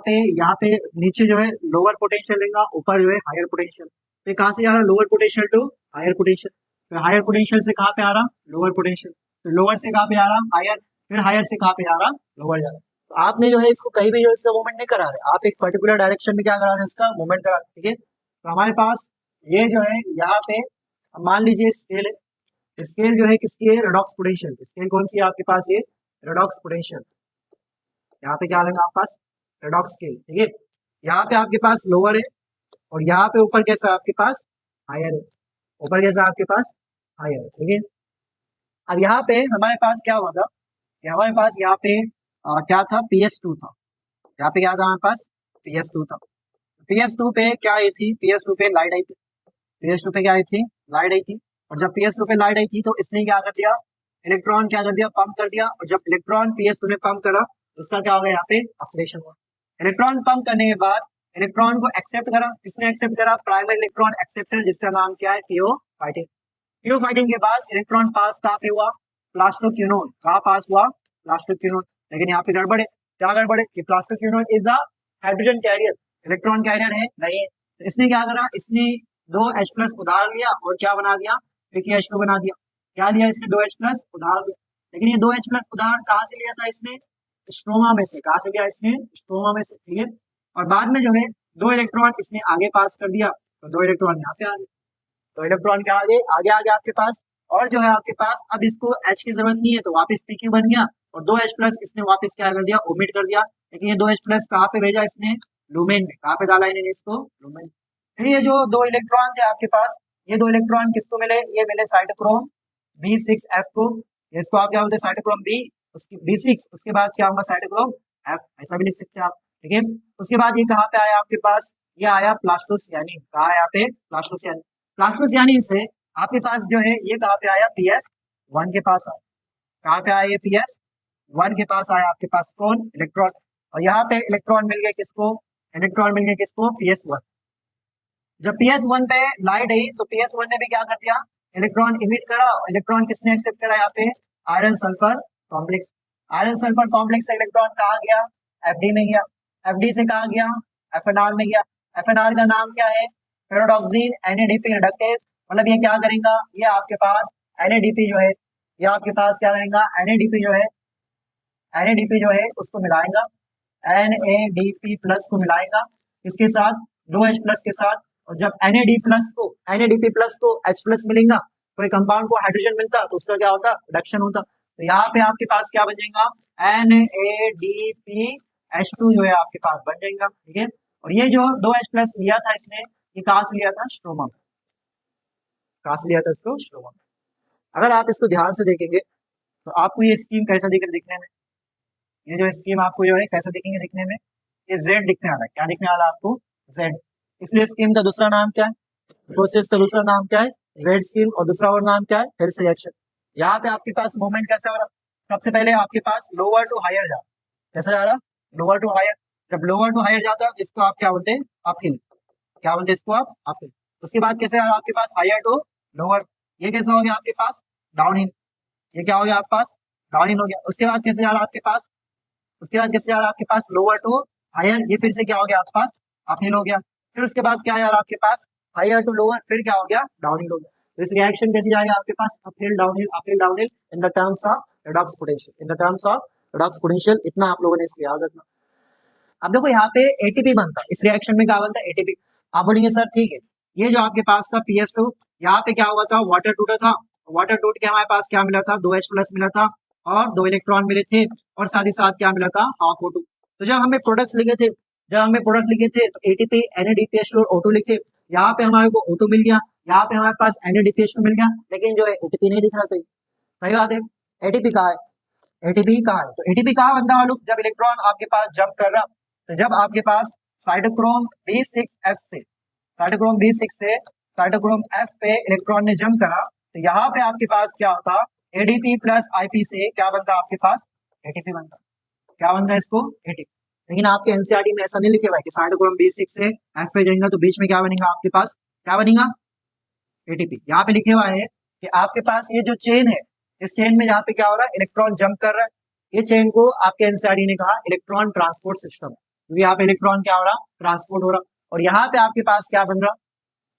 पे नीचे जो है लोअर पोटेंशियल रहेगा, ऊपर जो है हायर पोटेंशियल। तो कहाँ से आ रहा, lower potential to higher potential. फिर हायर पोटेंशियल से कहाँ पे आ रहा, लोअर पोटेंशियल। तो लोअर से कहाँ पे आ रहा, हायर। फिर हायर से कहाँ पे आ रहा, लोअर जा रहा। तो आपने जो है इसको कहीं भी जो इसका मूवमेंट नहीं करा रहे, आप एक पर्टिकुलर डायरेक्शन में क्या करा रहे हैं, इसका मूवमेंट करा रहे, ठीक है। तो हमारे पास ये जो है यहाँ पे मान लीजिए स्केल है, स्केल जो है किसकी है, रेडॉक्स पोटेंशियल। स्केल कौन सी है आपके पास, ये रेडॉक्स पोटेंशियल। यहाँ पे क्या लेगा आपके पास, रेडॉक्स स्केल, ठीक है। यहाँ पे आपके पास लोअर है और यहाँ पे ऊपर कैसा है आपके पास, हायर है, ऊपर कैसा है आपके पास, हायर है, ठीक है। अब यहाँ पे हमारे पास क्या हुआ था, हमारे पास यहाँ पे क्या था, PS2 था। यहाँ पे क्या था हमारे पास, PS2 था। PS2 पे क्या आई थी, PS2 पे लाइट आई थी, PS2 पे क्या आई थी, लाइट आई थी। और जब PS2 पे लाइट आई थी तो इसने क्या कर दिया, इलेक्ट्रॉन क्या कर दिया, पंप कर दिया, और जब इलेक्ट्रॉन PS2 ने पंप करा उसका क्या हो गया, यहाँ पे ऑक्सीडेशन हुआ। इलेक्ट्रॉन पंप करने के बाद इलेक्ट्रॉन को एक्सेप्ट करा, किसने एक्सेप्ट करा, प्राइमरी इलेक्ट्रॉन एक्सेप्टर, जिसका नाम क्या है, पीओ फाइटिंग। पीओ फाइटिंग के बाद इलेक्ट्रॉन पास कहाँ पे हुआ, प्लास्टोक्यूनोन, कहाँ पास हुआ, प्लास्टोक्यूनोन। लेकिन यहाँ पे गड़बड़ है, क्या गड़बड़ है कि plastoquinone is the hydrogen carrier, electron carrier है नहीं। इसने क्या करा, इसने 2H+ उधार लिया और क्या बना दिया, PKH2 बना दिया। क्या लिया इसने, 2H+ उधार लिया। लेकिन ये 2H+ उधार कहाँ से लिया था इसने, स्ट्रोमा में से। कहाँ से लिया इसने, स्ट्रोमा में से, ठीक है। और बाद में जो है 2 इलेक्ट्रॉन इसने आगे पास कर दिया, तो 2 इलेक्ट्रॉन यहाँ पे आ गए, तो इलेक्ट्रॉन क्या आगे आगे आ गया आपके पास। और जो है आपके पास अब इसको H की जरूरत नहीं है, तो वापस PQ बन गया, और 2H+ इसने वापस क्या कर दिया, ओमिट कर दिया। लेकिन ये 2H+ कहाँ पे भेजा इसने, लुमेन में। कहाँ पे डाला इन्होंने इसको, लुमेन। फिर ये जो 2 इलेक्ट्रॉन थे आपके पास, ये 2 इलेक्ट्रॉन किसको मिले, ये मिले साइटोक्रोम B6F को। इसको आप क्या बोलते हैं, साइटोक्रोम B, उसकी B6, उसके बाद क्या होगा, साइटोक्रोम F, ऐसा भी लिख सकते हैं आप, ठीक है। उसके बाद ये कहाँ पे आया आपके पास, ये आया प्लास्टोसियानी। कहाँ है यहाँ पे, प्लास्टोसियानी। प्लास्टोसियानी से आपके पास जो है ये कहाँ पे आया, PS1 के पास आया। कहाँ पे आया, ये PS1 के पास आया आपके पास, कौन, इलेक्ट्रॉन। और यहाँ पे इलेक्ट्रॉन मिल गए किसको, इलेक्ट्रॉन मिल गए किसको, PS1। जब PS1 पे लाइट आई तो PS1 ने भी क्या कर दिया, इलेक्ट्रॉन इमिट करा। इलेक्ट्रॉन किसने एक्सेप्ट करा, यहाँ पे iron sulphur complex. Iron sulphur complex से इलेक्ट्रॉन कहाँ गया, FD में गया। FD से कहाँ गया, FNR में गया। FNR का नाम क्या है, फेरोडॉक्सिन NADP रिडक्टेज। मतलब ये क्या करेगा, ये आपके पास NADP जो है, ये आपके पास क्या करेगा, NADP जो है, NADP जो है उसको मिलाएगा, NADP+ को मिलाएगा इसके साथ, 2H+ के साथ। और जब NADP+ को H+ मिलेगा, कोई कंपाउंड को हाइड्रोजन मिलता तो उसका क्या होता, रिडक्शन होता। तो यहाँ पे आपके पास क्या बन जाएगा, NADPH2 जो है आपके पास बन जाएगा, ठीक है। और ये जो 2H+ लिया था इसने, ये कहाँ से लिया था, स्ट्रोमा। कहाँ से लिया था इसको, स्ट्रोमा। अगर आप इसको ध्यान से देखेंगे तो आपको ये स्कीम कैसा दिखने में, ये जो स्कीम आपको जो है कैसा दिखेंगे दिखने में, ये Z दिखने वाला है। क्या दिखने वाला आपको, Z। इसलिए स्कीम का दूसरा नाम क्या है, प्रोसेस का दूसरा नाम क्या है, Z स्कीम, और दूसरा और नाम क्या है, हेल्स रिएक्शन। यहाँ पे आपके पास मूवमेंट कैसा हो रहा, सबसे पहले आपके पास लोअर टू हायर जा, कैसा जा रहा, लोअर टू हायर। जब लोअर टू हायर जाता है इसको आप क्या बोलते हैं, अपहिल। क्या बोलते हैं इसको आप, अपहिल। उसके बाद कैसे आ रहा आपके पास, हायर टू लोअर, ये कैसा हो गया आपके पास, डाउन हिल। ये क्या हो गया आपके पास, डाउन हिल हो गया। उसके बाद कैसे जा रहा आपके पास, उसके बाद कैसे जा रहा आपके पास, लोअर टू हायर, ये फिर से क्या हो गया आपके पास, अपहिल हो गया। फिर उसके बाद क्या आ रहा आपके पास, हायर टू लोअर, फिर क्या हो गया, डाउनहिल हो गया। तो इस रिएक्शन कैसे जाएगा आपके पास, uphill downhill in the terms of redox potential, in the terms of redox potential. इतना आप लोगों ने इसको याद रखना। अब देखो यहाँ पे एटीपी बनता है, इस रिएक्शन में क्या बनता है, एटीपी। आप बोलेंगे सर ठीक है, ये जो आपके पास था PS2, यहाँ पे क्या हुआ था, वाटर टूटा था। वाटर टूट के हमारे पास क्या मिला था, 2H+ मिला था, और 2 इलेक्ट्रॉन मिले थे, और साथ ही साथ क्या मिला था, हाफ O2। तो जब हमें प्रोडक्ट्स लिखे थे, तो ATP NADPH और O2 लिखे। यहाँ पे हमारे को O2 मिल गया, यहाँ पे हमारे पास NADPH मिल गया, लेकिन जो है ATP नहीं दिख रहा था। सही बात है, एटीपी कहाँ है, एटीपी कहाँ है, तो एटीपी कहाँ बनता है, जब इलेक्ट्रॉन आपके पास जंप कर रहा, तो जब आपके पास साइटोक्रोम B6F से, साइटोक्रोम B6 से साइटोक्रोम F पे इलेक्ट्रॉन ने जंप करा, तो यहाँ पे आपके पास क्या होता, ADP प्लस IP से क्या बनता आपके पास, ATP बनता। क्या बनता है इसको, ATP। लेकिन आपके एनसीईआरटी में ऐसा नहीं लिखे हुआ है कि साइटोक्रोम B6 से F पे जाएगा तो बीच में क्या बनेगा आपके पास, क्या बनेगा, ATP। यहाँ पे लिखे हुआ है कि आपके पास ये जो चेन है, इस चेन में यहाँ पे क्या हो रहा है, इलेक्ट्रॉन जंप कर रहा है। ये चेन को आपके एनसीईआरटी ने कहा इलेक्ट्रॉन ट्रांसपोर्ट सिस्टम, क्योंकि यहाँ पे इलेक्ट्रॉन क्या हो रहा, ट्रांसपोर्ट हो रहा। और यहाँ पे आपके पास क्या बन रहा,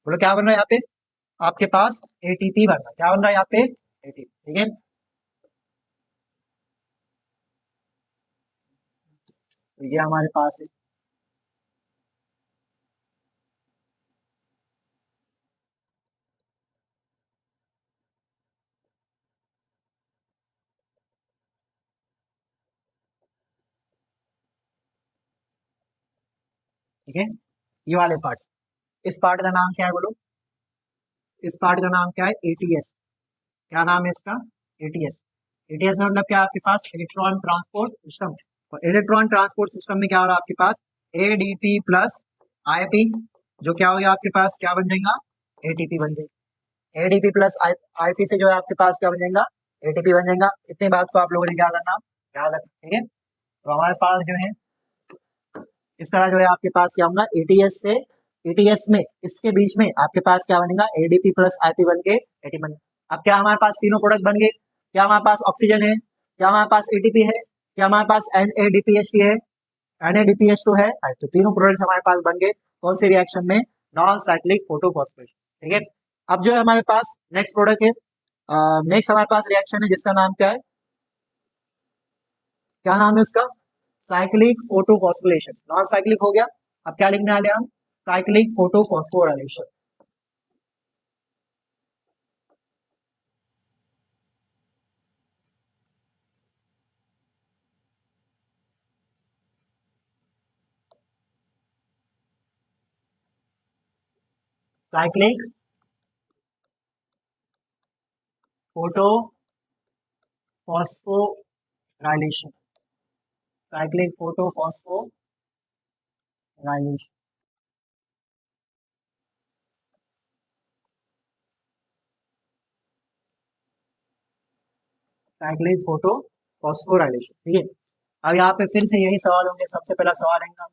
बोलो क्या बन रहा है, यहाँ पे आपके पास ATP बन रहा है। क्या बन रहा है यहाँ पे, ATP, ठीक है। तो ये हमारे पास है, ठीक है, ये वाले पार्ट। इस पार्ट का नाम क्या है बोलो, इस पार्ट का नाम क्या है, ATS। क्या नाम है इसका, ATS। ATS मतलब क्या, आपके पास इलेक्ट्रॉन ट्रांसपोर्ट सिस्टम। और इलेक्ट्रॉन ट्रांसपोर्ट सिस्टम में क्या हो रहा है आपके पास, ADP प्लस IP, जो क्या हो गया आपके पास, क्या बन जाएगा, ATP बन जाएगा। ADP प्लस IP से जो है आपके पास क्या बन जाएगा, एटीपी बन जाएगा। इतनी बात को आप लोगों ने क्या करना, याद रखना, ठीक है। तो हमारे पास जो है इस तरह जो है आपके पास क्या होगा, एटीएस से एटीएस में इसके बीच में आपके पास क्या बनेगा, एडीपी प्लस आईपी बन के एटी बन। अब क्या हमारे पास तीनों प्रोडक्ट बन गए, क्या हमारे पास ऑक्सीजन है, क्या हमारे पास एटीपी है, क्या हमारे पास NADPH है, NADPH2 है, तो तीनों प्रोडक्ट हमारे पास बन गए। कौन सी रिएक्शन में, नॉन साइक्लिक फोटोफॉस्फोरेशन, ठीक है। अब जो है हमारे पास नेक्स्ट प्रोडक्ट है, नेक्स्ट हमारे पास रिएक्शन है जिसका नाम क्या है, क्या नाम है उसका, साइक्लिक फोटोफॉस्फोरेशन। नॉन साइक्लिक हो गया, अब क्या लिखने वाले हम, cyclic photophosphorylation. Cyclic photophosphorylation, cyclic photophosphorylation. Cyclic photophosphorylation, ठीक है। अब यहाँ पे फिर से यही सवाल होंगे, सबसे पहला सवाल आएगा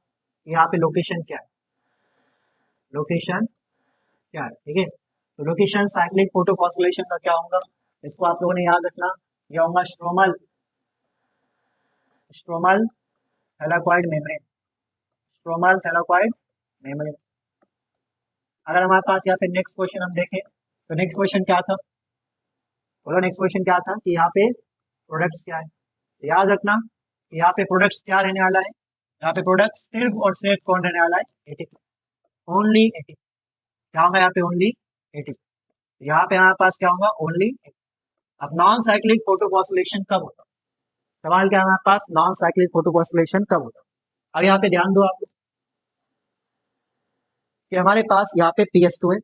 यहाँ पे लोकेशन क्या है, लोकेशन क्या है, ठीक है। तो लोकेशन साइक्लिक फोटोफॉस्फोराइलेशन का क्या होगा, इसको आप लोगों ने याद रखना, यह होगा stromal, stromal thylakoid membrane, stromal thylakoid membrane. अगर हमारे पास यहाँ पे नेक्स्ट क्वेश्चन हम देखें, तो नेक्स्ट क्वेश्चन क्या था, बोलो नेक्स्ट क्वेश्चन क्या था कि यहाँ पे प्रोडक्ट्स क्या है। तो याद रखना यहाँ पे प्रोडक्ट्स क्या रहने वाला है, यहाँ पे प्रोडक्ट्स सिर्फ और सिर्फ कौन रहने वाला है, एटीपी, ओनली एटीपी। क्या होगा यहाँ पे, ओनली एटीपी। यहाँ पे हमारे पास क्या होगा, ओनली। अब नॉन साइक्लिक फोटोफॉस्फोरेशन कब होता है, सवाल क्या है हमारे पास, नॉन साइक्लिक फोटोफॉस्फोरेशन कब होता है। अब यहाँ पे ध्यान दो आप कि हमारे पास यहाँ पे PS2 है,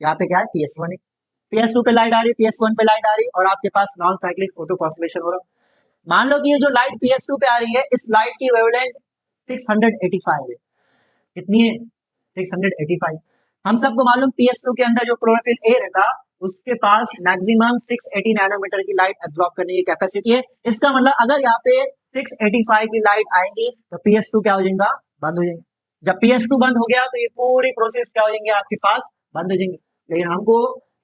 यहाँ पे क्या है, PS1 है। PS2 पे लाइट आ रही है, PS1 पे लाइट आ रही है, और आपके पास नॉन साइक्लिक फोटोफॉस्फोरेशन हो रहा है। मान लो कि ये जो लाइट PS2 पे आ रही है, इस लाइट की वेवलेंथ 685 है, कितनी है, 685। हम सबको मालूम PS2 के अंदर जो क्लोरोफिल ए रहता, उसके पास मैक्सिमम 680 नैनोमीटर की लाइट एब्जॉर्ब करने की कैपेसिटी है। इसका मतलब अगर यहाँ पे 685 की लाइट आएगी तो PS2 क्या हो जाएगा, बंद हो जाएगा। जब PS2 बंद हो गया तो ये पूरी प्रोसेस क्या हो जाएंगे आपके पास, बंद हो जाएंगे। लेकिन हमको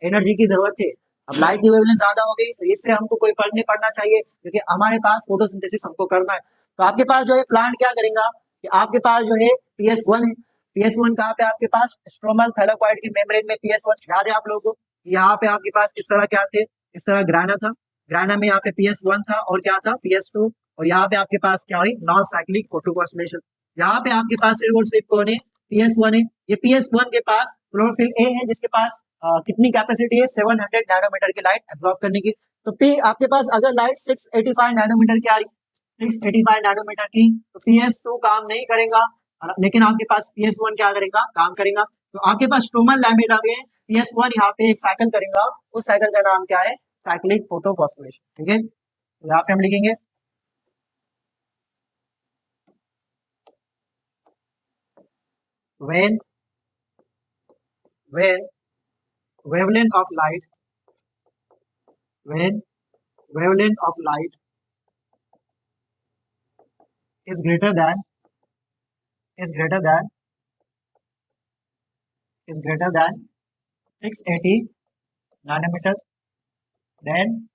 एनर्जी की जरूरत है, अब लाइट की वेवलेंथ ज्यादा हो गई तो इससे हमको कोई फर्क नहीं पड़ना चाहिए, क्योंकि हमारे पास फोटोसिंथेसिस हमको करना है। तो आपके पास जो है प्लांट क्या करेगा कि आपके पास जो है PS1 है, PS1 कहाँ पे आपके पास, स्ट्रोमल थैलाकॉइड की मेम्ब्रेन में PS1 याद है आप लोगों को। यहाँ पे आपके पास इस तरह क्या थे, इस तरह ग्राना था, ग्राना में यहाँ पे PS1 था और क्या था, PS2, और यहाँ पे आपके पास क्या हुई, नॉन साइक्लिक फोटोफॉस्फोरेशन। यहाँ पे आपके पास सिर्फ और सिर्फ कौन है, PS1 है। ये PS1 के पास क्लोरोफिल ए है जिसके पास कितनी कैपेसिटी है, 700 नैनोमीटर की लाइट एब्जॉर्ब करने की। तो आपके पास अगर लाइट 685 नैनोमीटर की आ रही, 685 नैनोमीटर की, तो PS2 काम नहीं करेगा, लेकिन आपके पास PS1 क्या करेगा, काम करेगा। तो आपके पास स्ट्रोमल लैमेला में PS1 यहाँ पे एक साइकिल करेगा, उस साइकिल का नाम क्या है, साइक्लिक फोटोफॉस्फोरेशन, ठीक है। तो यहाँ पे हम लिखेंगे when wavelength of light, when wavelength of light is greater than is greater than is greater than 680 nanometers, then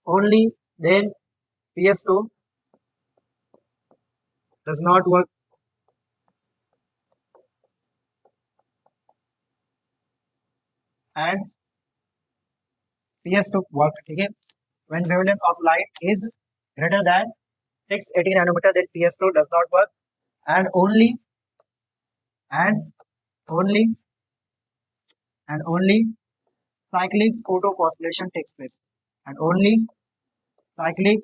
only then PS2 does not work, and PS2 work, ठीक है। When wavelength of light is greater than 680 nanometer, then PS2 does not work, and only and only and only cyclic photophosphorylation takes place, and only cyclic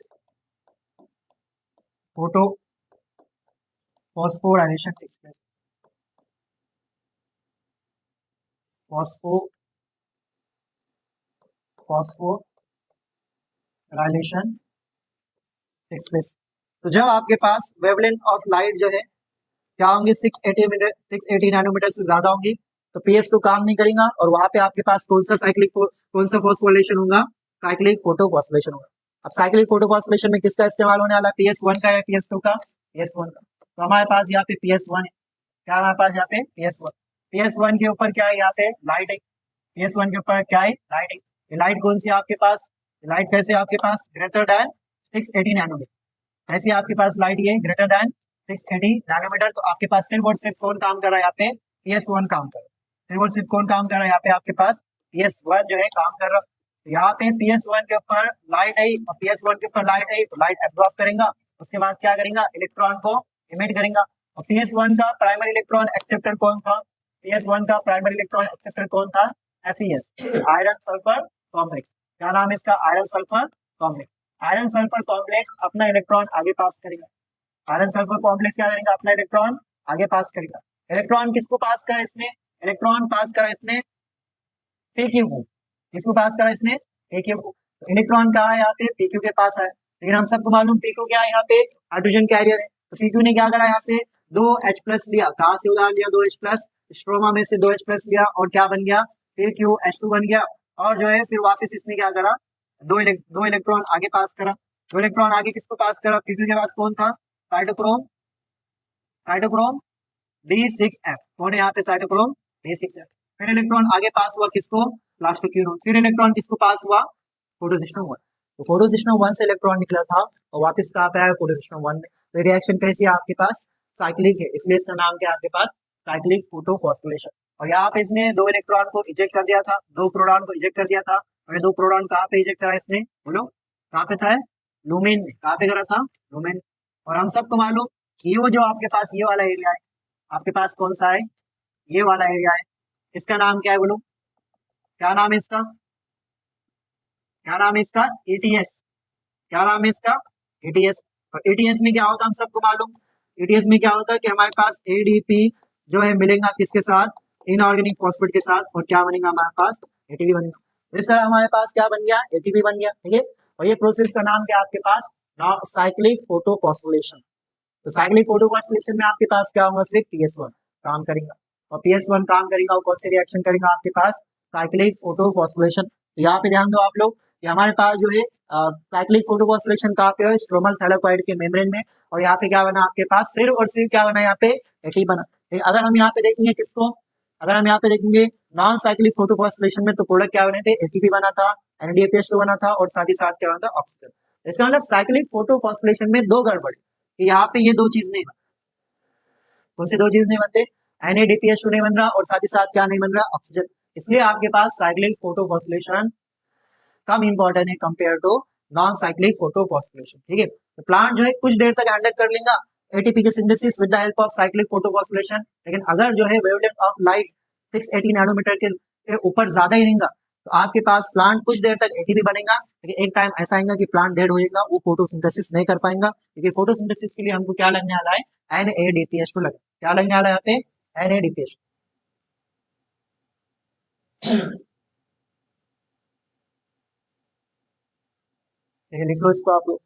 photophosphorylation takes place. phosphorylation takes place. तो जब आपके पास wavelength of light जो है क्या होंगे, 680 nanometre से ज्यादा होंगी, तो PS2 काम नहीं करेगा, और वहां पे आपके पास कौन सा साइक्लिक, कौन सा फॉस्फोरिलेशन होगा, साइक्लिक फोटोफॉस्फोरेशन होगा। अब साइक्लिक फोटोफॉस्फोरेशन में किसका इस्तेमाल होने वाला है, PS1 का या PS2 का, PS1 का। तो हमारे पास यहाँ पे PS1 है, क्या हमारे पास यहाँ पे PS1, PS1 के ऊपर क्या है, यहाँ पे लाइट है, PS1 के ऊपर क्या है, लाइट है। ये लाइट कौन सी है आपके पास, लाइट कैसे है आपके पास, ग्रेटर देन 680 नैनोमीटर, ऐसी आपके पास लाइट ये ग्रेटर देन 680 नैनोमीटर। तो आपके पास सिर्फ और सिर्फ कौन काम कर रहा है यहाँ पे, PS1 काम कर रहा है, सिर्फ और सिर्फ कौन काम कर रहा है यहाँ पे आपके पास, PS1 जो है काम कर रहा है। तो यहाँ पे PS1 के ऊपर लाइट आई और PS1 के ऊपर लाइट आई, तो लाइट एब्जॉर्ब करेगा, उसके बाद क्या करेगा, इलेक्ट्रॉन को इमिट करेगा। और PS1 का प्राइमरी इलेक्ट्रॉन एक्सेप्टर कौन था, PS1 का प्राइमरी इलेक्ट्रॉन एक्सेप्टर कौन था, FeS, आयरन सल्फर कॉम्प्लेक्स। क्या नाम है इसका, iron sulphur complex. Iron sulphur complex अपना इलेक्ट्रॉन आगे पास करेगा, आयरन सल्फर कॉम्प्लेक्स क्या करेगा, अपना इलेक्ट्रॉन आगे पास करेगा। इलेक्ट्रॉन किसको पास करा इसने, इलेक्ट्रॉन पास करा इसने PQ को, किसको पास करा इसने, PQ को। तो इलेक्ट्रॉन कहा है यहाँ पे, PQ के पास है, लेकिन हम सबको मालूम PQ क्या है, यहाँ पे हाइड्रोजन कैरियर है। तो PQ ने क्या करा, यहाँ से 2H प्लस लिया, कहा से उधार लिया 2H प्लस, स्ट्रोमा में से 2H प्लस लिया और क्या बन गया, PQH2 बन गया। और जो है फिर वापस इसने क्या करा, दो इलेक्ट्रॉन आगे पास करा, दो इलेक्ट्रॉन आगे किसको पास करा, PQ के बाद कौन था, साइटोक्रोम, साइटोक्रोम B6F, कौन है यहाँ पे, साइटोक्रोम B6F। फिर इलेक्ट्रॉन आगे पास हुआ किसको, प्लास्टिक यूनिट, फिर इलेक्ट्रॉन किसको पास हुआ, फोटोसिस्टम 1। तो फोटोसिस्टम 1 से इलेक्ट्रॉन निकला था और वापस कहाँ पे आया, फोटोसिस्टम 1 में। तो रिएक्शन कैसी है आपके पास, साइक्लिक है, इसलिए इसका नाम क्या है आपके पास, साइक्लिक फोटोफॉस्फोरेशन। और यहाँ पे इसने दो इलेक्ट्रॉन को इजेक्ट कर दिया था, दो प्रोटॉन को इजेक्ट कर दिया था, और दो प्रोटॉन कहाँ पे इजेक्ट करा इसने, बोलो कहाँ पे था, लुमेन में, कहाँ पे करा था, लुमेन। और हम सबको मालूम कि वो जो आपके पास ये वाला एरिया है, आपके पास कौन सा है, ये वाला एरिया है, इसका नाम क्या है, बोलो क्या नाम है इसका, क्या नाम है इसका, ETS, क्या नाम है इसका, ETS। और ETS में क्या होता है हम सबको मालूम, ETS में क्या होता है कि हमारे पास ADP जो है मिलेगा किसके साथ, इनऑर्गेनिक फॉस्फेट के साथ, और क्या बनेगा हमारे पास, ATP बनेगा। इस तरह हमारे पास क्या बन गया, ATP बन गया, ठीक है। और ये प्रोसेस का नाम क्या है आपके पास, साइक्लिक फोटोफॉस्फोरेशन। तो साइक्लिक फोटोफॉस्फोरेशन में आपके पास क्या होगा, सिर्फ PS1 काम करेगा, और PS1 काम करेगा और कौन सी रिएक्शन करेगा आपके पास, साइक्लिक फोटोफॉस्फोरेशन। तो यहाँ पे ध्यान दो आप लोग कि हमारे पास जो है साइक्लिक फोटोफॉस्फोरेशन कहाँ पे है, स्ट्रोमल थैलेकॉइड के मेम्ब्रेन में। और यहाँ पे क्या बना आपके पास, सिर्फ और सिर्फ क्या बना यहाँ पे, ATP बना। अगर हम यहाँ पे देखेंगे किसको, अगर हम यहाँ पे देखेंगे नॉन साइक्लिक फोटोफॉस्फोरेशन में, तो प्रोडक्ट क्या बने थे, ATP बना था, NADPH2 बना था, और साथ ही साथ क्या बना था, ऑक्सीजन। इसका मतलब साइक्लिक फोटोफॉस्फोरेशन में दो गड़बड़, यहाँ पे ये दो चीज नहीं, कौन सी दो चीज नहीं बनते, NADPH2 नहीं बन रहा, और साथ ही साथ क्या नहीं बन रहा, ऑक्सीजन। इसलिए आपके पास साइक्लिक फोटोफॉस्फोरेशन कम इंपॉर्टेंट है compare to non cyclic photophosphorylation, ठीक है। तो प्लांट जो है कुछ देर तक हैंडल कर लेगा ATP की synthesis with the help of cyclic photophosphorylation, लेकिन अगर जो है वेवलेंथ ऑफ लाइट 680 नैनोमीटर के ऊपर ज्यादा ही रहेगा, तो आपके पास प्लांट कुछ देर तक ATP बनेगा, लेकिन एक टाइम ऐसा आएगा कि प्लांट डेड हो जाएगा, वो फोटोसिंथेसिस नहीं कर पाएगा। क्योंकि फोटोसिंथेसिस के लिए हमको क्या लगने वाला है, NADPH2 लगे, क्या लगने वाला है यहाँ पे, NADPH2। लिख लो इसको आप लोग।